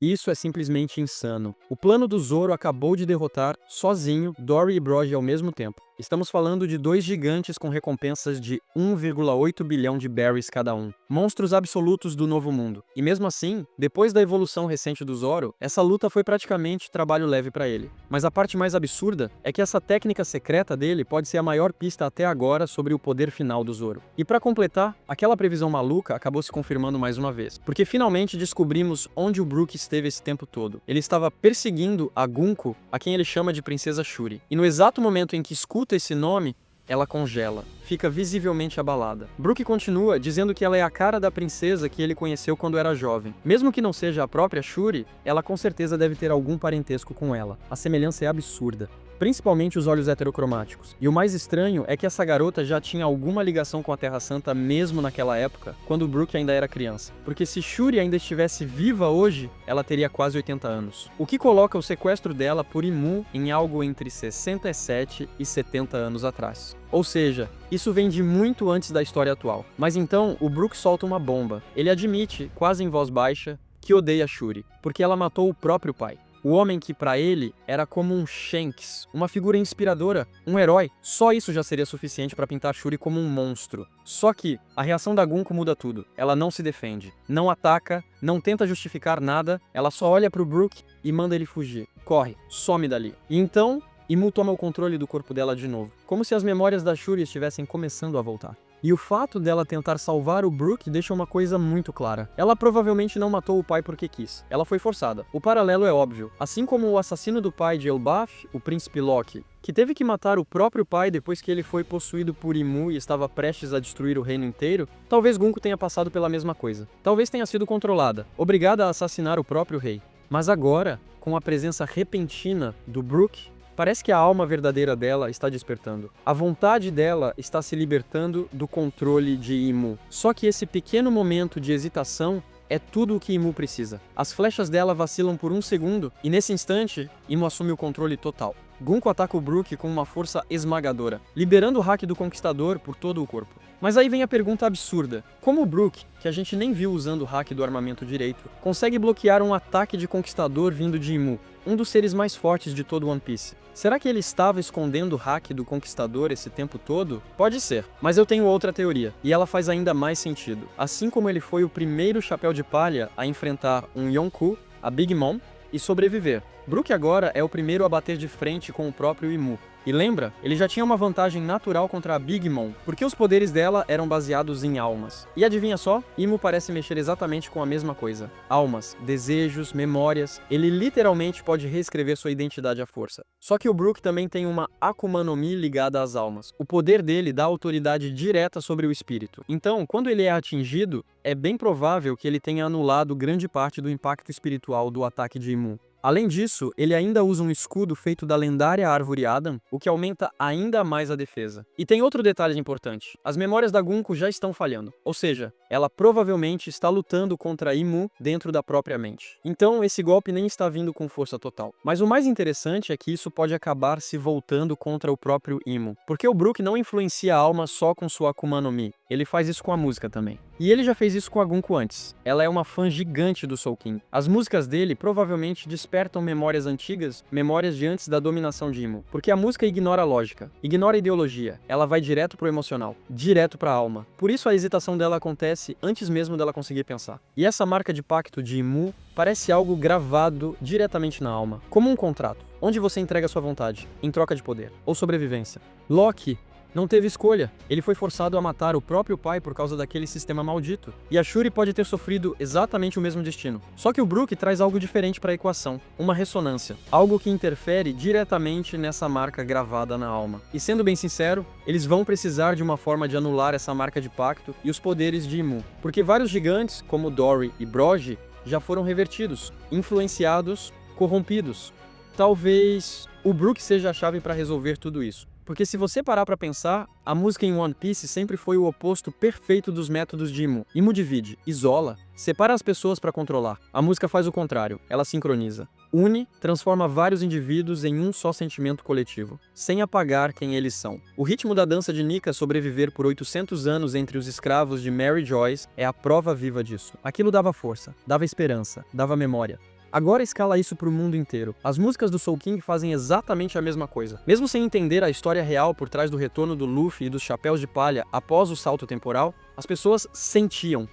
Isso é simplesmente insano. O plano do Zoro acabou de derrotar, sozinho, Dory e Brogy ao mesmo tempo. Estamos falando de dois gigantes com recompensas de 1,8 bilhão de berries cada um. Monstros absolutos do Novo Mundo. E mesmo assim, depois da evolução recente do Zoro, essa luta foi praticamente trabalho leve pra ele. Mas a parte mais absurda é que essa técnica secreta dele pode ser a maior pista até agora sobre o poder final do Zoro. E pra completar, aquela previsão maluca acabou se confirmando mais uma vez. Porque finalmente descobrimos onde o Brook esteve esse tempo todo. Ele estava perseguindo a Gunko, a quem ele chama de Princesa Shuri. E no exato momento em que escuta esse nome, ela congela, fica visivelmente abalada. Brook continua dizendo que ela é a cara da princesa que ele conheceu quando era jovem. Mesmo que não seja a própria Shuri, ela com certeza deve ter algum parentesco com ela. A semelhança é absurda. Principalmente os olhos heterocromáticos. E o mais estranho é que essa garota já tinha alguma ligação com a Terra Santa mesmo naquela época, quando Brook ainda era criança. Porque se Shuri ainda estivesse viva hoje, ela teria quase 80 anos. O que coloca o sequestro dela por Imu em algo entre 67 e 70 anos atrás. Ou seja, isso vem de muito antes da história atual. Mas então, o Brook solta uma bomba. Ele admite, quase em voz baixa, que odeia Shuri, porque ela matou o próprio pai. O homem que, pra ele, era como um Shanks, uma figura inspiradora, um herói. Só isso já seria suficiente pra pintar Shuri como um monstro. Só que a reação da Gunko muda tudo. Ela não se defende, não ataca, não tenta justificar nada, ela só olha pro Brook e manda ele fugir. Corre, some dali. E então, Imu toma o controle do corpo dela de novo, como se as memórias da Shuri estivessem começando a voltar. E o fato dela tentar salvar o Brook deixa uma coisa muito clara. Ela provavelmente não matou o pai porque quis. Ela foi forçada. O paralelo é óbvio. Assim como o assassino do pai de Elbaf, o príncipe Loki, que teve que matar o próprio pai depois que ele foi possuído por Imu e estava prestes a destruir o reino inteiro, talvez Gunko tenha passado pela mesma coisa. Talvez tenha sido controlada, obrigada a assassinar o próprio rei. Mas agora, com a presença repentina do Brook, parece que a alma verdadeira dela está despertando. A vontade dela está se libertando do controle de Imu. Só que esse pequeno momento de hesitação é tudo o que Imu precisa. As flechas dela vacilam por um segundo e nesse instante, Imu assume o controle total. Gunko ataca o Brook com uma força esmagadora, liberando o hack do Conquistador por todo o corpo. Mas aí vem a pergunta absurda. Como o Brook, que a gente nem viu usando o hack do armamento direito, consegue bloquear um ataque de Conquistador vindo de Imu, um dos seres mais fortes de todo One Piece? Será que ele estava escondendo o hack do Conquistador esse tempo todo? Pode ser, mas eu tenho outra teoria, e ela faz ainda mais sentido. Assim como ele foi o primeiro Chapéu de Palha a enfrentar um Yonkou, a Big Mom, e sobreviver, Brook agora é o primeiro a bater de frente com o próprio Imu. E lembra, ele já tinha uma vantagem natural contra a Big Mom, porque os poderes dela eram baseados em almas. E adivinha só? Imu parece mexer exatamente com a mesma coisa. Almas, desejos, memórias. Ele literalmente pode reescrever sua identidade à força. Só que o Brook também tem uma Akuma no Mi ligada às almas. O poder dele dá autoridade direta sobre o espírito. Então, quando ele é atingido, é bem provável que ele tenha anulado grande parte do impacto espiritual do ataque de Imu. Além disso, ele ainda usa um escudo feito da lendária árvore Adam, o que aumenta ainda mais a defesa. E tem outro detalhe importante. As memórias da Gunko já estão falhando. Ou seja, ela provavelmente está lutando contra Imu dentro da própria mente. Então, esse golpe nem está vindo com força total. Mas o mais interessante é que isso pode acabar se voltando contra o próprio Imu. Porque o Brook não influencia a alma só com sua Akuma no Mi. Ele faz isso com a música também. E ele já fez isso com a Gunko antes. Ela é uma fã gigante do Soul King. As músicas dele provavelmente despertam memórias antigas, memórias de antes da dominação de Imu. Porque a música ignora a lógica, ignora a ideologia. Ela vai direto pro emocional, direto pra alma. Por isso a hesitação dela acontece antes mesmo dela conseguir pensar. E essa marca de pacto de Imu parece algo gravado diretamente na alma, como um contrato, onde você entrega sua vontade, em troca de poder, ou sobrevivência. Loki não teve escolha. Ele foi forçado a matar o próprio pai por causa daquele sistema maldito. E a Shuri pode ter sofrido exatamente o mesmo destino. Só que o Brook traz algo diferente para a equação, uma ressonância, algo que interfere diretamente nessa marca gravada na alma. E sendo bem sincero, eles vão precisar de uma forma de anular essa marca de pacto e os poderes de Imu, porque vários gigantes, como Dory e Brogy, já foram revertidos, influenciados, corrompidos. Talvez o Brook seja a chave para resolver tudo isso. Porque se você parar pra pensar, a música em One Piece sempre foi o oposto perfeito dos métodos de Imu. Imu divide, isola, separa as pessoas pra controlar. A música faz o contrário, ela sincroniza. Une, transforma vários indivíduos em um só sentimento coletivo, sem apagar quem eles são. O ritmo da dança de Nika sobreviver por 800 anos entre os escravos de Mary Joyce é a prova viva disso. Aquilo dava força, dava esperança, dava memória. Agora escala isso pro mundo inteiro. As músicas do Soul King fazem exatamente a mesma coisa. Mesmo sem entender a história real por trás do retorno do Luffy e dos Chapéus de Palha após o salto temporal, as pessoas sentiam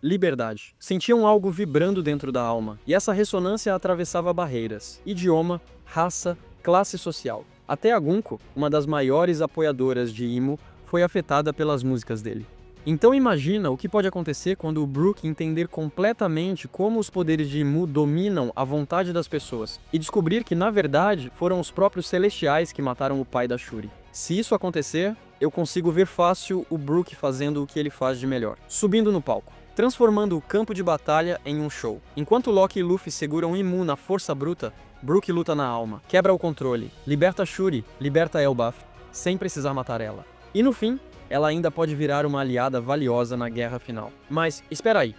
liberdade. Sentiam algo vibrando dentro da alma. E essa ressonância atravessava barreiras: idioma, raça, classe social. Até a Gunko, uma das maiores apoiadoras de Imo, foi afetada pelas músicas dele. Então imagina o que pode acontecer quando o Brook entender completamente como os poderes de Imu dominam a vontade das pessoas e descobrir que, na verdade, foram os próprios Celestiais que mataram o pai da Shuri. Se isso acontecer, eu consigo ver fácil o Brook fazendo o que ele faz de melhor, subindo no palco, transformando o campo de batalha em um show. Enquanto Loki e Luffy seguram Imu na força bruta, Brook luta na alma, quebra o controle, liberta Shuri, liberta Elbaf, sem precisar matar ela. E no fim, ela ainda pode virar uma aliada valiosa na guerra final. Mas, espera aí,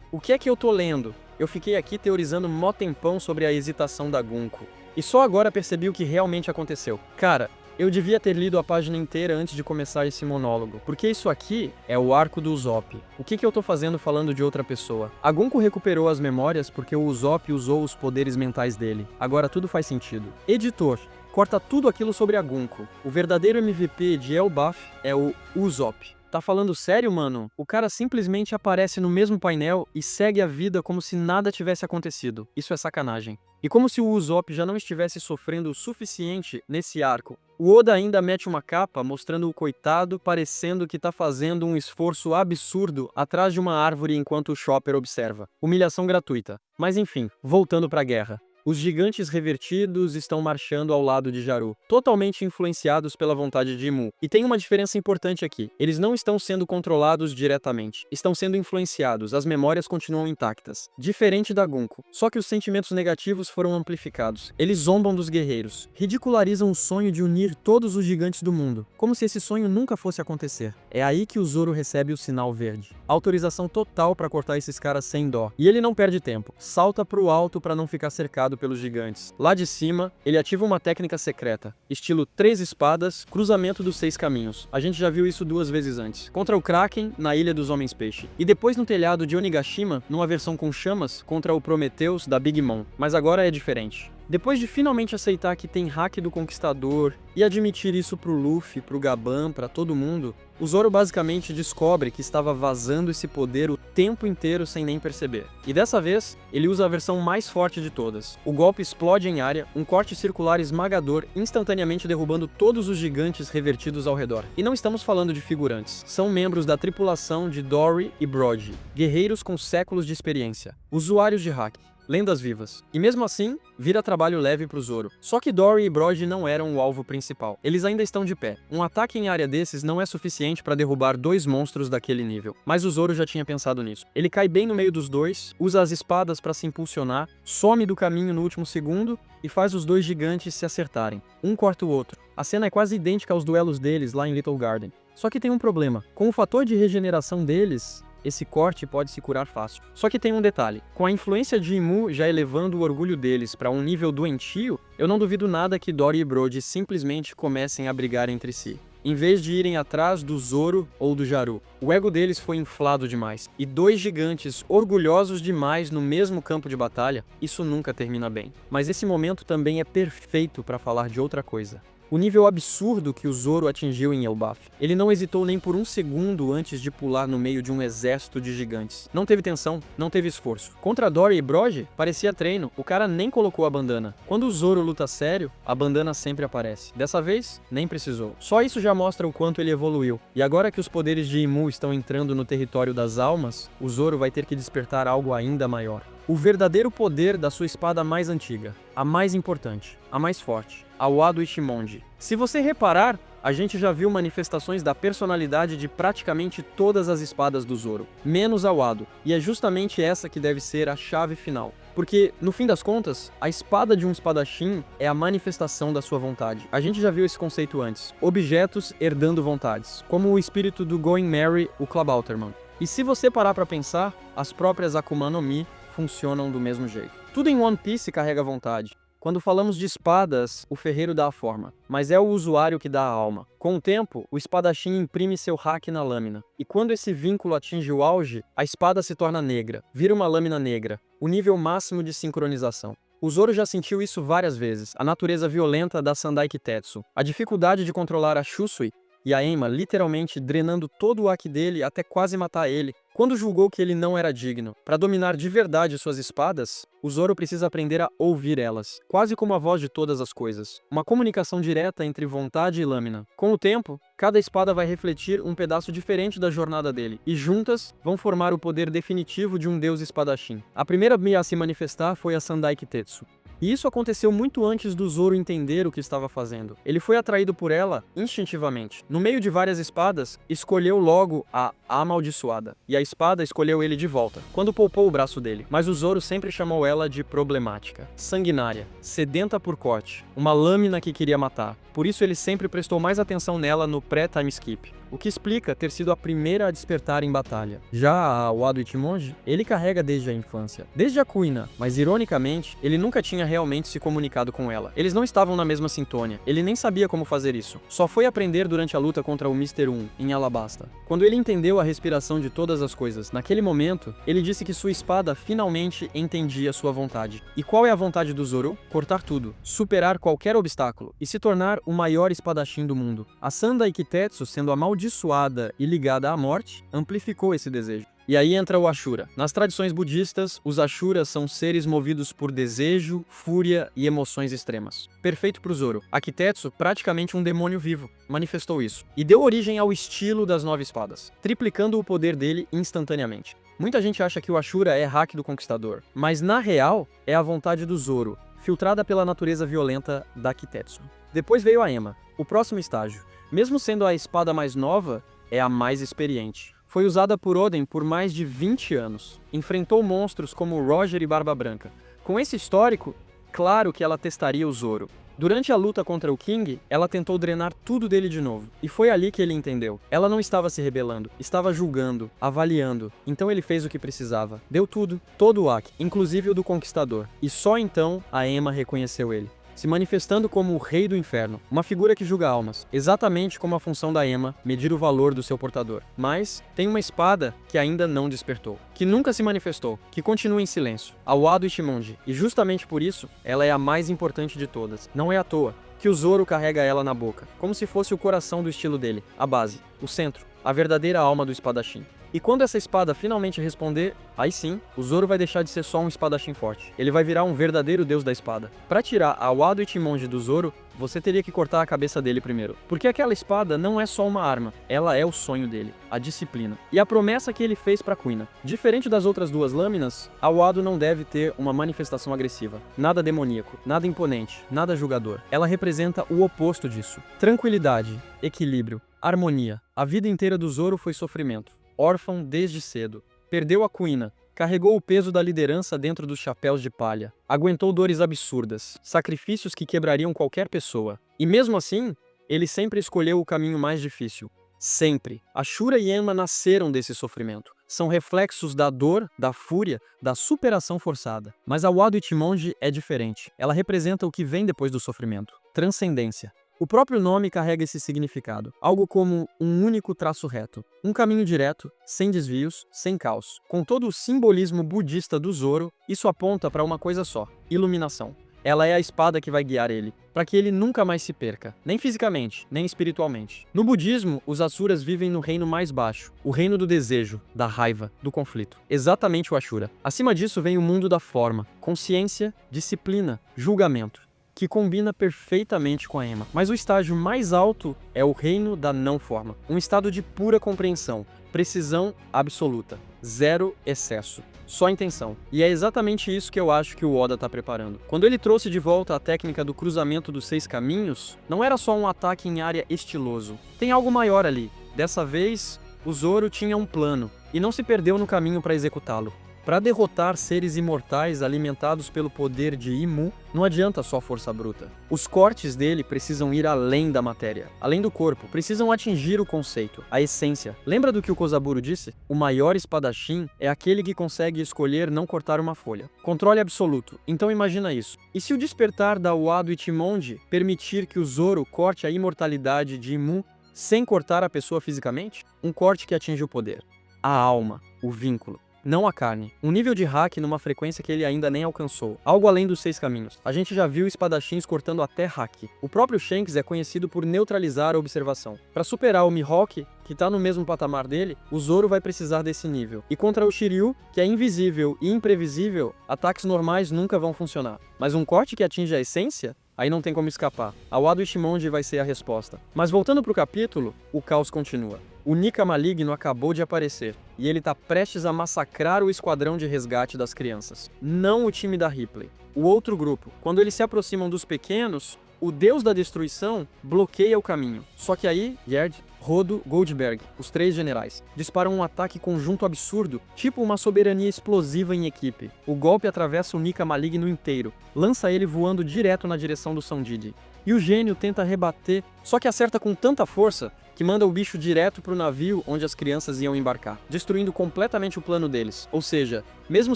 o que é que eu tô lendo? Eu fiquei aqui teorizando mó tempão sobre a hesitação da Gunko. E só agora percebi o que realmente aconteceu. Cara, eu devia ter lido a página inteira antes de começar esse monólogo, porque isso aqui é o arco do Usopp. O que eu tô fazendo falando de outra pessoa? A Gunko recuperou as memórias porque o Usopp usou os poderes mentais dele. Agora tudo faz sentido. Editor, corta tudo aquilo sobre a Gunko. O verdadeiro MVP de Elbaf é o Usopp. Tá falando sério, mano? O cara simplesmente aparece no mesmo painel e segue a vida como se nada tivesse acontecido. Isso é sacanagem. E como se o Usopp já não estivesse sofrendo o suficiente nesse arco, o Oda ainda mete uma capa mostrando o coitado parecendo que tá fazendo um esforço absurdo atrás de uma árvore enquanto o Chopper observa. Humilhação gratuita. Mas enfim, voltando pra guerra. Os gigantes revertidos estão marchando ao lado de Jaru, totalmente influenciados pela vontade de Imu. E tem uma diferença importante aqui. Eles não estão sendo controlados diretamente. Estão sendo influenciados, as memórias continuam intactas. Diferente da Gunko. Só que os sentimentos negativos foram amplificados. Eles zombam dos guerreiros. Ridicularizam o sonho de unir todos os gigantes do mundo. Como se esse sonho nunca fosse acontecer. É aí que o Zoro recebe o sinal verde. Autorização total pra cortar esses caras sem dó. E ele não perde tempo. Salta pro alto pra não ficar cercado pelos gigantes. Lá de cima, ele ativa uma técnica secreta, estilo 3 espadas, cruzamento dos 6 caminhos. A gente já viu isso 2 vezes antes. Contra o Kraken, na Ilha dos Homens-Peixe. E depois no telhado de Onigashima, numa versão com chamas, contra o Prometheus da Big Mom. Mas agora é diferente. Depois de finalmente aceitar que tem hack do Conquistador e admitir isso pro Luffy, pro Gaban, pra todo mundo, o Zoro basicamente descobre que estava vazando esse poder o tempo inteiro sem nem perceber. E dessa vez, ele usa a versão mais forte de todas. O golpe explode em área, um corte circular esmagador, instantaneamente derrubando todos os gigantes revertidos ao redor. E não estamos falando de figurantes, são membros da tripulação de Dory e Brody, guerreiros com séculos de experiência, usuários de hack. Lendas vivas. E mesmo assim, vira trabalho leve pro Zoro. Só que Dory e Brody não eram o alvo principal. Eles ainda estão de pé. Um ataque em área desses não é suficiente para derrubar 2 monstros daquele nível. Mas o Zoro já tinha pensado nisso. Ele cai bem no meio dos dois, usa as espadas para se impulsionar, some do caminho no último segundo e faz os 2 gigantes se acertarem. Um corta o outro. A cena é quase idêntica aos duelos deles lá em Little Garden. Só que tem um problema. Com o fator de regeneração deles, esse corte pode se curar fácil. Só que tem um detalhe. Com a influência de Imu já elevando o orgulho deles para um nível doentio, eu não duvido nada que Dory e Brody simplesmente comecem a brigar entre si, em vez de irem atrás do Zoro ou do Jaru. O ego deles foi inflado demais. E 2 gigantes orgulhosos demais no mesmo campo de batalha, isso nunca termina bem. Mas esse momento também é perfeito para falar de outra coisa. O nível absurdo que o Zoro atingiu em Elbaf. Ele não hesitou nem por um segundo antes de pular no meio de um exército de gigantes. Não teve tensão, não teve esforço. Contra Dory e Brody, parecia treino, o cara nem colocou a bandana. Quando o Zoro luta sério, a bandana sempre aparece. Dessa vez, nem precisou. Só isso já mostra o quanto ele evoluiu. E agora que os poderes de Imu estão entrando no território das almas, o Zoro vai ter que despertar algo ainda maior. O verdadeiro poder da sua espada mais antiga, a mais importante, a mais forte, a Wado Ichimonji. Se você reparar, a gente já viu manifestações da personalidade de praticamente todas as espadas do Zoro, menos a Wado, e é justamente essa que deve ser a chave final. Porque, no fim das contas, a espada de um espadachim é a manifestação da sua vontade. A gente já viu esse conceito antes, objetos herdando vontades, como o espírito do Going Merry, o Klabautermann. E se você parar pra pensar, as próprias Akuma no Mi funcionam do mesmo jeito. Tudo em One Piece carrega vontade. Quando falamos de espadas, o ferreiro dá a forma, mas é o usuário que dá a alma. Com o tempo, o espadachim imprime seu hack na lâmina, e quando esse vínculo atinge o auge, a espada se torna negra, vira uma lâmina negra, o nível máximo de sincronização. O Zoro já sentiu isso várias vezes, a natureza violenta da Sandai Kitetsu, a dificuldade de controlar a Shusui e a Enma literalmente drenando todo o haki dele até quase matar ele. Quando julgou que ele não era digno, para dominar de verdade suas espadas, o Zoro precisa aprender a ouvir elas, quase como a voz de todas as coisas. Uma comunicação direta entre vontade e lâmina. Com o tempo, cada espada vai refletir um pedaço diferente da jornada dele, e juntas vão formar o poder definitivo de um deus espadachim. A primeira a se manifestar foi a Sandai Kitetsu. E isso aconteceu muito antes do Zoro entender o que estava fazendo. Ele foi atraído por ela instintivamente. No meio de várias espadas, escolheu logo a amaldiçoada. E a espada escolheu ele de volta, quando poupou o braço dele. Mas o Zoro sempre chamou ela de problemática, sanguinária, sedenta por corte, uma lâmina que queria matar. Por isso ele sempre prestou mais atenção nela no pré-time skip, o que explica ter sido a primeira a despertar em batalha. Já a Wado Ichimonji, ele carrega desde a infância, desde a Kuina, mas ironicamente, ele nunca tinha realmente se comunicado com ela. Eles não estavam na mesma sintonia, ele nem sabia como fazer isso. Só foi aprender durante a luta contra o Mr. 1, em Alabasta. Quando ele entendeu a respiração de todas as coisas, naquele momento, ele disse que sua espada finalmente entendia sua vontade. E qual é a vontade do Zoro? Cortar tudo, superar qualquer obstáculo e se tornar o maior espadachim do mundo. A Sandai Kitetsu, sendo amaldiçoada e ligada à morte, amplificou esse desejo. E aí entra o Ashura. Nas tradições budistas, os Ashuras são seres movidos por desejo, fúria e emoções extremas. Perfeito pro Zoro. A Kitetsu, praticamente um demônio vivo, manifestou isso. E deu origem ao estilo das 9 espadas, triplicando o poder dele instantaneamente. Muita gente acha que o Ashura é hack do Conquistador, mas na real é a vontade do Zoro, filtrada pela natureza violenta da Kitetsu. Depois veio a Enma, o próximo estágio. Mesmo sendo a espada mais nova, é a mais experiente. Foi usada por Oden por mais de 20 anos. Enfrentou monstros como Roger e Barba Branca. Com esse histórico, claro que ela testaria o Zoro. Durante a luta contra o King, ela tentou drenar tudo dele de novo. E foi ali que ele entendeu. Ela não estava se rebelando, estava julgando, avaliando. Então ele fez o que precisava. Deu tudo, todo o haki, inclusive o do Conquistador. E só então a Enma reconheceu ele, se manifestando como o Rei do Inferno, uma figura que julga almas, exatamente como a função da Enma, medir o valor do seu portador. Mas tem uma espada que ainda não despertou, que nunca se manifestou, que continua em silêncio, a Wado Ichimonji, e justamente por isso, ela é a mais importante de todas. Não é à toa que o Zoro carrega ela na boca, como se fosse o coração do estilo dele, a base, o centro, a verdadeira alma do espadachim. E quando essa espada finalmente responder, aí sim, o Zoro vai deixar de ser só um espadachim forte. Ele vai virar um verdadeiro deus da espada. Para tirar a Wado Ichimonji do Zoro, você teria que cortar a cabeça dele primeiro. Porque aquela espada não é só uma arma, ela é o sonho dele, a disciplina. E a promessa que ele fez para Kuina. Diferente das outras duas lâminas, a Wado não deve ter uma manifestação agressiva. Nada demoníaco, nada imponente, nada julgador. Ela representa o oposto disso. Tranquilidade, equilíbrio, harmonia. A vida inteira do Zoro foi sofrimento. Órfão desde cedo. Perdeu a Kuina. Carregou o peso da liderança dentro dos chapéus de palha. Aguentou dores absurdas, sacrifícios que quebrariam qualquer pessoa. E mesmo assim, ele sempre escolheu o caminho mais difícil. Sempre. Ashura e Enma nasceram desse sofrimento. São reflexos da dor, da fúria, da superação forçada. Mas a Wado Ichimonji é diferente. Ela representa o que vem depois do sofrimento. Transcendência. O próprio nome carrega esse significado, algo como um único traço reto, um caminho direto, sem desvios, sem caos. Com todo o simbolismo budista do Zoro, isso aponta para uma coisa só: iluminação. Ela é a espada que vai guiar ele, para que ele nunca mais se perca, nem fisicamente, nem espiritualmente. No budismo, os Asuras vivem no reino mais baixo, o reino do desejo, da raiva, do conflito. Exatamente o Ashura. Acima disso vem o mundo da forma, consciência, disciplina, julgamento, que combina perfeitamente com a Enma. Mas o estágio mais alto é o reino da não-forma, um estado de pura compreensão, precisão absoluta, zero excesso, só intenção. E é exatamente isso que eu acho que o Oda está preparando. Quando ele trouxe de volta a técnica do cruzamento dos 6 caminhos, não era só um ataque em área estiloso. Tem algo maior ali. Dessa vez, o Zoro tinha um plano, e não se perdeu no caminho para executá-lo. Para derrotar seres imortais alimentados pelo poder de Imu, não adianta só força bruta. Os cortes dele precisam ir além da matéria, além do corpo, precisam atingir o conceito, a essência. Lembra do que o Kozaburo disse? O maior espadachim é aquele que consegue escolher não cortar uma folha. Controle absoluto. Então imagina isso. E se o despertar da Wado Ichimonji permitir que o Zoro corte a imortalidade de Imu sem cortar a pessoa fisicamente? Um corte que atinge o poder, a alma, o vínculo. Não a carne. Um nível de hack numa frequência que ele ainda nem alcançou. Algo além dos 6 caminhos. A gente já viu espadachins cortando até hack. O próprio Shanks é conhecido por neutralizar a observação. Para superar o Mihawk, que tá no mesmo patamar dele, o Zoro vai precisar desse nível. E contra o Shiryu, que é invisível e imprevisível, ataques normais nunca vão funcionar. Mas um corte que atinge a essência? Aí não tem como escapar. A Wado Ichimonji vai ser a resposta. Mas voltando pro capítulo, o caos continua. O Nika maligno acabou de aparecer, e ele tá prestes a massacrar o esquadrão de resgate das crianças. Não o time da Ripley, o outro grupo. Quando eles se aproximam dos pequenos, o deus da destruição bloqueia o caminho. Só que aí, Gerd, Rodo, Goldberg, os 3 generais, disparam um ataque conjunto absurdo, tipo uma soberania explosiva em equipe. O golpe atravessa o Nika maligno inteiro, lança ele voando direto na direção do Sanjidi. E o gênio tenta rebater, só que acerta com tanta força que manda o bicho direto pro navio onde as crianças iam embarcar, destruindo completamente o plano deles. Ou seja, mesmo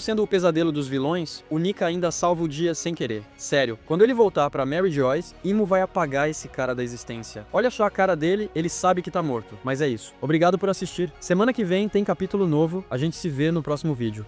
sendo o pesadelo dos vilões, o Nika ainda salva o dia sem querer. Sério, quando ele voltar pra Mary Joyce, Imu vai apagar esse cara da existência. Olha só a cara dele, ele sabe que tá morto. Mas é isso. Obrigado por assistir. Semana que vem tem capítulo novo, a gente se vê no próximo vídeo.